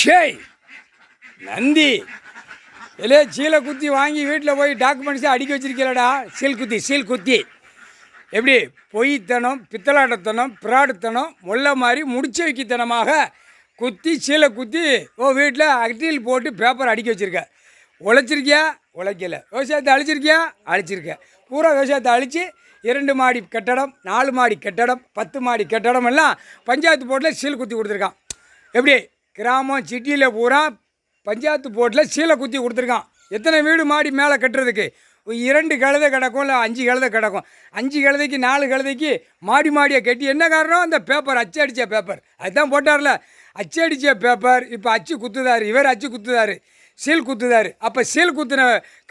ஷேய் நந்தி இல்லையே சீலை குத்தி வாங்கி வீட்டில் போய் டாக்குமெண்ட்ஸை அடுக்கி வச்சிருக்கீங்களடா. சீல் குத்தி எப்படி பொய்த்தனம், பித்தலாட்டத்தனம், பிராடுத்தனம், முல்லை மாதிரி முடிச்ச வைக்கித்தனமாக குத்தி சீலை குத்தி வீட்டில் அட்டியில் போட்டு பேப்பர் அடுக்கி வச்சுருக்க. உழைச்சிருக்கியா? உழைக்கல. விவசாயத்தை அழிச்சிருக்கியா? அழிச்சிருக்க. பூரா விவசாயத்தை அழித்து 2 மாடி கட்டடம், 4 மாடி கட்டடம், 10 மாடி கட்டடம் எல்லாம் பஞ்சாயத்து போர்ட்டில் சீல் குத்தி கொடுத்துருக்கான். எப்படி கிராமம் சிட்டியில் பூரா பஞ்சாயத்து போர்ட்டில் சீலை குத்தி கொடுத்துருக்கான். எத்தனை வீடு மாடி மேலே கட்டுறதுக்கு 2 கழுதை கிடக்கும், இல்லை 5 கழுதை கிடக்கும். 5 கழுதைக்கு 4 கழுதைக்கு மாடி மாடியை கட்டி என்ன காரணம்? அந்த பேப்பர் அச்சு அடித்த பேப்பர் அதுதான் போட்டார்ல. அச்சு அடித்த பேப்பர் இப்போ அச்சு குத்துதாரு, இவர் அச்சு குத்துதாரு, சீல் குத்துதாரு. அப்போ சீல் குத்துன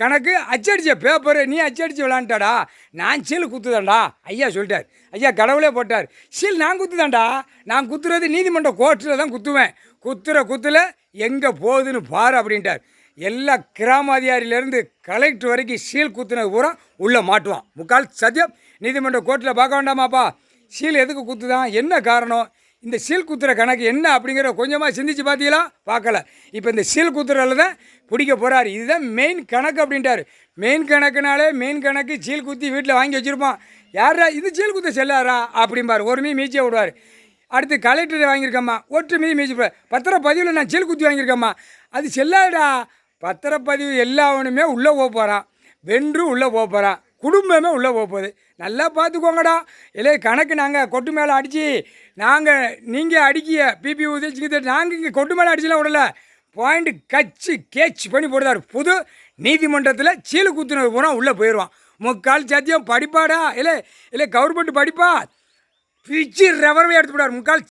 கணக்கு அச்சடித்த பேப்பரு நீ அச்சடித்து விளாண்டாடா, நான் சீல் குத்துதான்டா ஐயா சொல்லிட்டார். ஐயா கடவுளே போட்டார். சீல் நான் குத்துதான்டா, நான் குத்துறது நீதிமன்ற கோர்ட்டில் தான் குத்துவேன். குத்துல எங்கே போகுதுன்னு பாரு அப்படின்ட்டார். எல்லா கிராமாதிகாரியிலேருந்து கலெக்டர் வரைக்கும் சீல் குத்துனது பூரா உள்ளே மாட்டுவான். முக்கால் சத்தியம் நீதிமன்ற கோர்ட்டில் பார்க்க வேண்டாமாப்பா. சீல் எதுக்கு குத்துதான், என்ன காரணம், இந்த சீல் குத்துற கணக்கு என்ன அப்படிங்கிற கொஞ்சமாக சிந்திச்சு பார்த்தீங்களா? பார்க்கல. இப்போ இந்த சீல் குத்துறதுல தான் பிடிக்க போகிறாரு. இதுதான் மெயின் கணக்கு அப்படின்ட்டார். மெயின் கணக்கு சீல் குத்தி வீட்டில் வாங்கி வச்சுருப்பான். யாரா இது சீல் குத்த செல்லாரா அப்படிம்பார். ஒரு மீச்சியை விடுவார். அடுத்து கலெக்டர் வாங்கியிருக்கம்மா, ஒற்று மீச்சி பத்திரப்பதிவில் நான் சீல் குத்தி வாங்கியிருக்கம்மா, அது செல்லாடா. பத்திரப்பதிவு எல்லாவனுமே உள்ளே போக போகிறான், வென்று உள்ளே போக போகிறான், குடும்பமே உள்ளே போக போகுது. நல்லா பார்த்துக்கோங்கடா. இல்லை கணக்கு நாங்கள் கொட்டு மேலே அடித்து நீங்கள் அடிக்கிய பிபி உதவி நாங்கள் இங்கே கொட்டு மேலே அடிச்சுலாம் விடல. பாயிண்ட் கேட்ச் பண்ணி போடுதார். புது நீதிமன்றத்தில் சீலு குத்துனது பூரா உள்ளே போயிடுவான். முக்கால் சத்தியம் படிப்பாடா, இல்லை கவர்மெண்ட் படிப்பா பிச்சு ரெவரவே எடுத்து போடார். முக்கால்